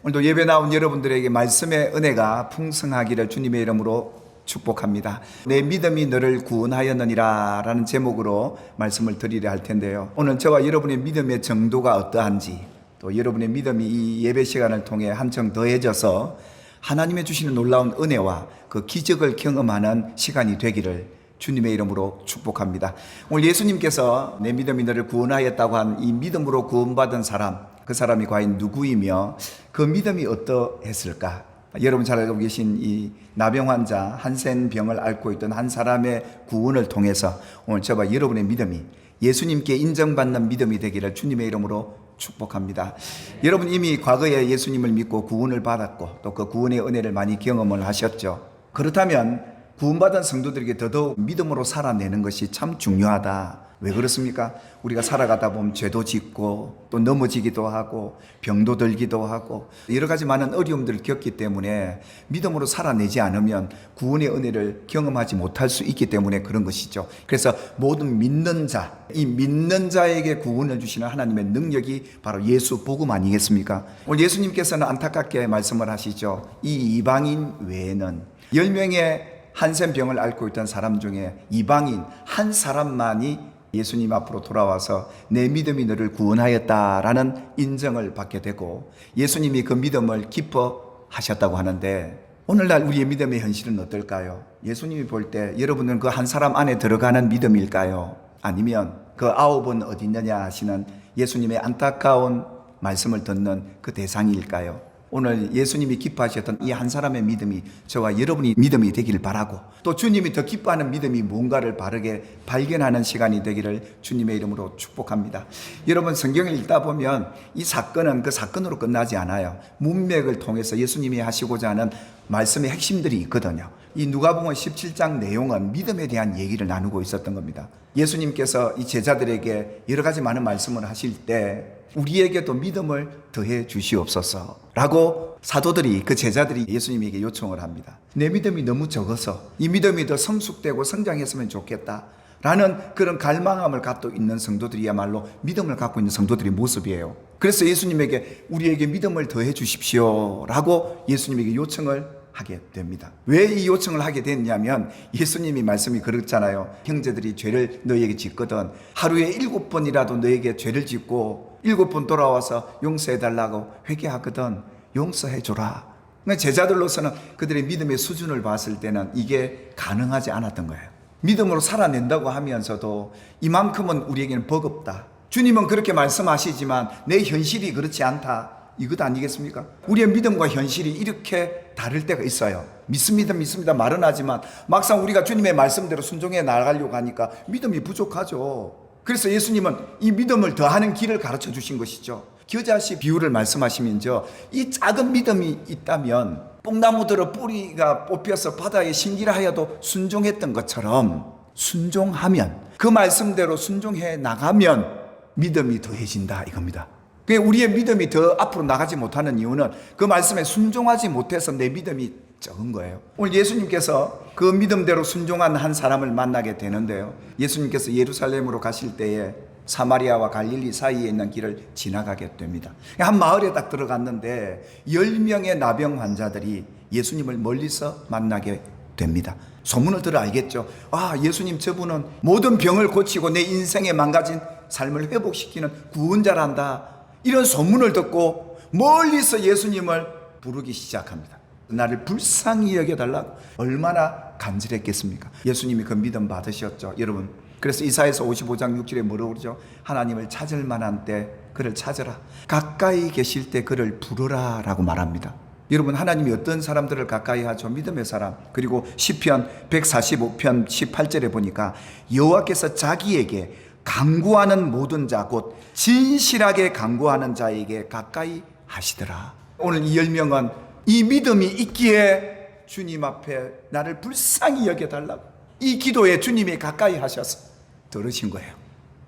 오늘도 예배 나온 여러분들에게 말씀의 은혜가 풍성하기를 주님의 이름으로 축복합니다. 내 믿음이 너를 구원하였느니라 라는 제목으로 말씀을 드리려 할 텐데요, 오늘 저와 여러분의 믿음의 정도가 어떠한지, 또 여러분의 믿음이 이 예배 시간을 통해 한층 더해져서 하나님의 주시는 놀라운 은혜와 그 기적을 경험하는 시간이 되기를 주님의 이름으로 축복합니다. 오늘 예수님께서 내 믿음이 너를 구원하였다고 한 이 믿음으로 구원받은 사람, 그 사람이 과연 누구이며 그 믿음이 어떠했을까? 여러분 잘 알고 계신 이 나병 환자, 한센병을 앓고 있던 한 사람의 구원을 통해서 오늘 저와 여러분의 믿음이 예수님께 인정받는 믿음이 되기를 주님의 이름으로 축복합니다. 여러분 이미 과거에 예수님을 믿고 구원을 받았고 또 그 구원의 은혜를 많이 경험을 하셨죠. 그렇다면 구원받은 성도들에게 더더욱 믿음으로 살아내는 것이 참 중요하다. 왜 그렇습니까? 우리가 살아가다 보면 죄도 짓고 또 넘어지기도 하고 병도 들기도 하고 여러 가지 많은 어려움들을 겪기 때문에 믿음으로 살아내지 않으면 구원의 은혜를 경험하지 못할 수 있기 때문에 그런 것이죠. 그래서 모든 믿는 자, 이 믿는 자에게 구원을 주시는 하나님의 능력이 바로 예수 복음 아니겠습니까? 오늘 예수님께서는 안타깝게 말씀을 하시죠. 이 이방인 외에는 10명의 한센병을 앓고 있던 사람 중에 이방인 한 사람만이 예수님 앞으로 돌아와서 내 믿음이 너를 구원하였다라는 인정을 받게 되고 예수님이 그 믿음을 기뻐하셨다고 하는데, 오늘날 우리의 믿음의 현실은 어떨까요? 예수님이 볼 때 여러분은 그 한 사람 안에 들어가는 믿음일까요? 아니면 그 9은 어디 있느냐 하시는 예수님의 안타까운 말씀을 듣는 그 대상일까요? 오늘 예수님이 기뻐하셨던 이 한 사람의 믿음이 저와 여러분이 믿음이 되기를 바라고, 또 주님이 더 기뻐하는 믿음이 뭔가를 바르게 발견하는 시간이 되기를 주님의 이름으로 축복합니다. 여러분 성경을 읽다 보면 이 사건은 그 사건으로 끝나지 않아요. 문맥을 통해서 예수님이 하시고자 하는 말씀의 핵심들이 있거든요. 이 누가복음 17장 내용은 믿음에 대한 얘기를 나누고 있었던 겁니다. 예수님께서 이 제자들에게 여러 가지 많은 말씀을 하실 때 우리에게도 믿음을 더해 주시옵소서 라고 사도들이, 그 제자들이 예수님에게 요청을 합니다. 내 믿음이 너무 적어서 이 믿음이 더 성숙되고 성장했으면 좋겠다 라는 그런 갈망함을 갖고 있는 성도들이야말로 믿음을 갖고 있는 성도들의 모습이에요. 그래서 예수님에게 우리에게 믿음을 더해 주십시오 라고 예수님에게 요청을 하게 됩니다. 왜 이 요청을 하게 됐냐면 예수님이 말씀이 그렇잖아요. 형제들이 죄를 너희에게 짓거든 하루에 7번이라도 너희에게 죄를 짓고 7번 돌아와서 용서해달라고 회개하거든 용서해줘라. 그러니까 제자들로서는 그들의 믿음의 수준을 봤을 때는 이게 가능하지 않았던 거예요. 믿음으로 살아낸다고 하면서도 이만큼은 우리에게는 버겁다. 주님은 그렇게 말씀하시지만 내 현실이 그렇지 않다. 이것 아니겠습니까? 우리의 믿음과 현실이 이렇게 다를 때가 있어요. 믿습니다 말은 하지만 막상 우리가 주님의 말씀대로 순종해 나가려고 하니까 믿음이 부족하죠. 그래서 예수님은 이 믿음을 더하는 길을 가르쳐 주신 것이죠. 겨자씨 비유를 말씀하시면서 이 작은 믿음이 있다면 뽕나무들의 뿌리가 뽑혀서 바다에 심기라 하여도 순종했던 것처럼 순종하면, 그 말씀대로 순종해 나가면 믿음이 더해진다 이겁니다. 우리의 믿음이 더 앞으로 나가지 못하는 이유는 그 말씀에 순종하지 못해서 내 믿음이 적은 거예요. 오늘 예수님께서 그 믿음대로 순종한 한 사람을 만나게 되는데요, 예수님께서 예루살렘으로 가실 때에 사마리아와 갈릴리 사이에 있는 길을 지나가게 됩니다. 한 마을에 딱 들어갔는데 10명의 나병 환자들이 예수님을 멀리서 만나게 됩니다. 소문을 들어 알겠죠. 아, 예수님 저분은 모든 병을 고치고 내 인생에 망가진 삶을 회복시키는 구원자란다. 이런 소문을 듣고 멀리서 예수님을 부르기 시작합니다. 나를 불쌍히 여겨달라고. 얼마나 간절했겠습니까? 예수님이 그 믿음 받으셨죠, 여러분. 그래서 이사야서 55장 6절에 뭐라고 그러죠? 하나님을 찾을 만한 때 그를 찾으라, 가까이 계실 때 그를 부르라 라고 말합니다. 여러분 하나님이 어떤 사람들을 가까이 하죠? 믿음의 사람. 그리고 시편 145편 18절에 보니까 여호와께서 자기에게 간구하는 모든 자, 곧 진실하게 간구하는 자에게 가까이 하시더라. 오늘 이 10명은 이 믿음이 있기에 주님 앞에 나를 불쌍히 여겨달라고 이 기도에 주님이 가까이 하셔서 들으신 거예요.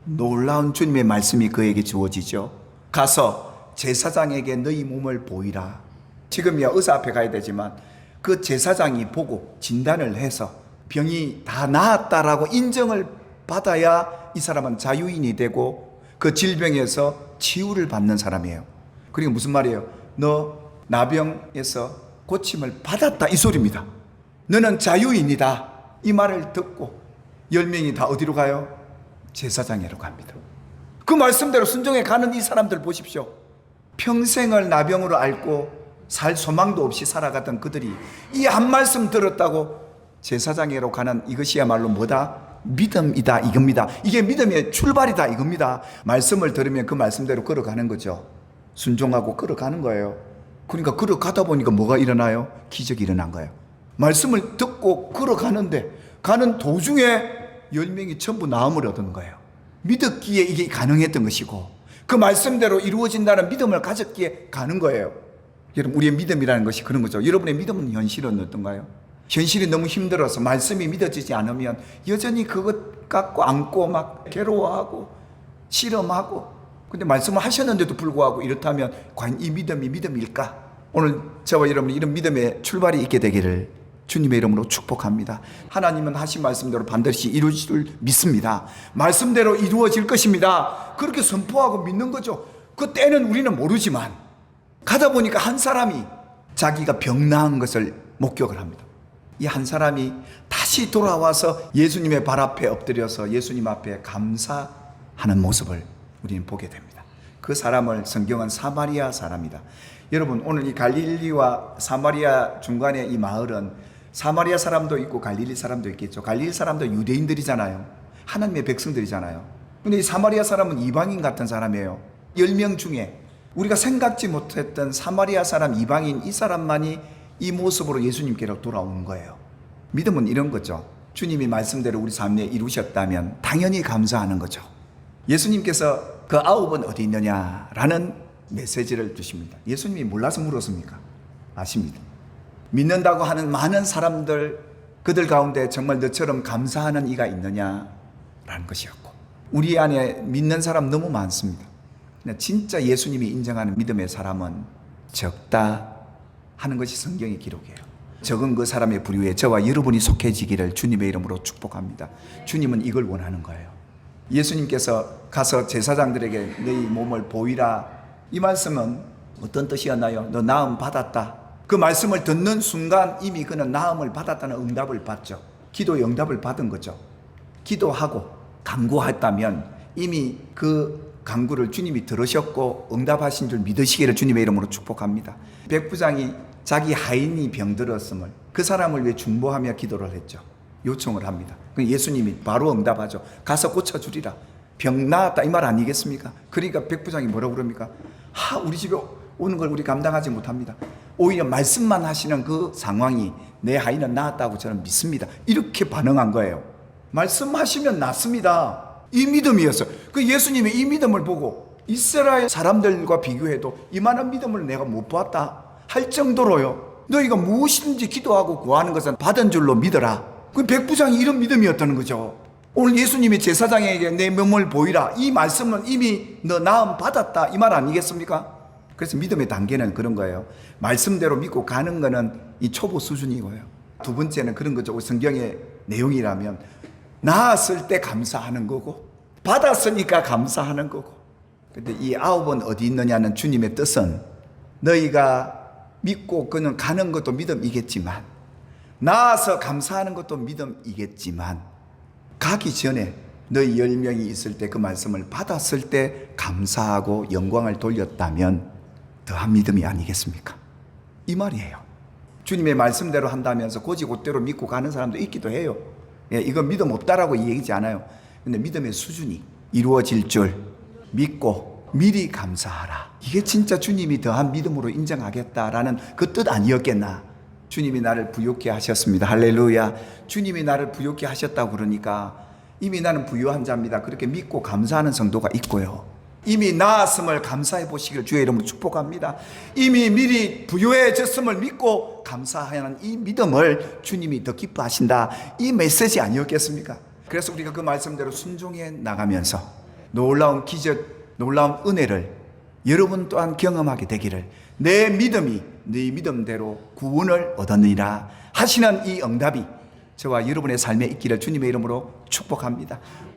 놀라운 주님의 말씀이 그에게 주어지죠. 가서 제사장에게 너희 몸을 보이라. 지금이야 의사 앞에 가야 되지만 그 제사장이 보고 진단을 해서 병이 다 나았다라고 인정을 받아야 이 사람은 자유인이 되고 그 질병에서 치유를 받는 사람이에요. 그리고 무슨 말이에요? 너 나병에서 고침을 받았다 이 소리입니다. 너는 자유인이다 이 말을 듣고 10명이 다 어디로 가요? 제사장에로 갑니다. 그 말씀대로 순종해 가는 이 사람들 보십시오. 평생을 나병으로 앓고 살 소망도 없이 살아갔던 그들이 이 한 말씀 들었다고 제사장에로 가는 이것이야말로 뭐다? 믿음이다 이겁니다. 이게 믿음의 출발이다 이겁니다. 말씀을 들으면 그 말씀대로 걸어가는 거죠. 순종하고 걸어가는 거예요. 그러니까 걸어가다 보니까 뭐가 일어나요? 기적이 일어난 거예요. 말씀을 듣고 걸어가는데 가는 도중에 10명이 전부 나음을 얻은 거예요. 믿었기에 이게 가능했던 것이고 그 말씀대로 이루어진다는 믿음을 가졌기에 가는 거예요. 여러분, 우리의 믿음이라는 것이 그런 거죠. 여러분의 믿음은 현실은 어떤가요? 현실이 너무 힘들어서 말씀이 믿어지지 않으면 여전히 그것 갖고 안고 막 괴로워하고 실험하고, 근데 말씀을 하셨는데도 불구하고 이렇다면 과연 이 믿음이 믿음일까? 오늘 저와 여러분이 이런 믿음의 출발이 있게 되기를 주님의 이름으로 축복합니다. 하나님은 하신 말씀대로 반드시 이루어질 줄 믿습니다. 말씀대로 이루어질 것입니다. 그렇게 선포하고 믿는 거죠. 그 때는 우리는 모르지만 가다 보니까 한 사람이 자기가 병 나은 것을 목격을 합니다. 이 한 사람이 다시 돌아와서 예수님의 발 앞에 엎드려서 예수님 앞에 감사하는 모습을 우리는 보게 됩니다. 그 사람을 성경은 사마리아 사람이다. 여러분, 오늘 이 갈릴리와 사마리아 중간에 이 마을은 사마리아 사람도 있고 갈릴리 사람도 있겠죠. 갈릴리 사람도 유대인들이잖아요. 하나님의 백성들이잖아요. 근데 이 사마리아 사람은 이방인 같은 사람이에요. 10명 중에 우리가 생각지 못했던 사마리아 사람, 이방인 이 사람만이 이 모습으로 예수님께로 돌아오는 거예요. 믿음은 이런 거죠. 주님이 말씀대로 우리 삶에 이루셨다면 당연히 감사하는 거죠. 예수님께서 그 9은 어디 있느냐라는 메시지를 주십니다. 예수님이 몰라서 물었습니까? 아십니다. 믿는다고 하는 많은 사람들, 그들 가운데 정말 너처럼 감사하는 이가 있느냐라는 것이었고, 우리 안에 믿는 사람 너무 많습니다. 진짜 예수님이 인정하는 믿음의 사람은 적다 하는 것이 성경의 기록이에요. 적은 그 사람의 부류에 저와 여러분이 속해지기를 주님의 이름으로 축복합니다. 주님은 이걸 원하는 거예요. 예수님께서 가서 제사장들에게 너희 몸을 보이라, 이 말씀은 어떤 뜻이었나요? 너 나음 받았다. 그 말씀을 듣는 순간 이미 그는 나음을 받았다는 응답을 받죠. 기도의 응답을 받은 거죠. 기도하고 간구했다면 이미 그 간구를 주님이 들으셨고 응답하신 줄 믿으시기를 주님의 이름으로 축복합니다. 백부장이 자기 하인이 병들었음을 그 사람을 위해 중보하며 기도를 했죠. 요청을 합니다. 예수님이 바로 응답하죠. 가서 고쳐주리라. 병 나았다 이 말 아니겠습니까? 그러니까 백부장이 뭐라고 그럽니까? 우리 집에 오는 걸 우리 감당하지 못합니다. 오히려 말씀만 하시는 그 상황이 내 하인은 나았다고 저는 믿습니다. 이렇게 반응한 거예요. 말씀하시면 낫습니다. 이 믿음이었어요. 그 예수님이 이 믿음을 보고 이스라엘 사람들과 비교해도 이만한 믿음을 내가 못 봤다 할 정도로요. 너희가 무엇이든지 기도하고 구하는 것은 받은 줄로 믿어라. 그 백부장이 이런 믿음이었다는 거죠. 오늘 예수님이 제사장에게 내 몸을 보이라, 이 말씀은 이미 너 나음 받았다 이 말 아니겠습니까? 그래서 믿음의 단계는 그런 거예요. 말씀대로 믿고 가는 거는 이 초보 수준이고요. 두 번째는 그런 거죠. 성경의 내용이라면 나았을 때 감사하는 거고 받았으니까 감사하는 거고. 근데 이 9은 어디 있느냐는 주님의 뜻은 너희가 믿고 그는 가는 것도 믿음이겠지만, 나아서 감사하는 것도 믿음이겠지만, 가기 전에 너희 10명이 있을 때 그 말씀을 받았을 때 감사하고 영광을 돌렸다면 더한 믿음이 아니겠습니까? 이 말이에요. 주님의 말씀대로 한다면서 곧이곧대로 믿고 가는 사람도 있기도 해요. 이건 믿음 없다라고 얘기하지 않아요. 근데 믿음의 수준이 이루어질 줄 믿고 미리 감사하라. 이게 진짜 주님이 더한 믿음으로 인정하겠다라는 그 뜻 아니었겠나? 주님이 나를 부유케 하셨습니다. 할렐루야. 주님이 나를 부유케 하셨다고 그러니까 이미 나는 부유한 자입니다. 그렇게 믿고 감사하는 성도가 있고요. 이미 나았음을 감사해 보시기를 주의 이름으로 축복합니다. 이미 미리 부유해졌음을 믿고 감사하는 이 믿음을 주님이 더 기뻐하신다. 이 메시지 아니었겠습니까? 그래서 우리가 그 말씀대로 순종해 나가면서 놀라운 기적, 놀라운 은혜를 여러분 또한 경험하게 되기를, 내 믿음이 네 믿음대로 구원을 얻었느니라 하시는 이 응답이 저와 여러분의 삶에 있기를 주님의 이름으로 축복합니다.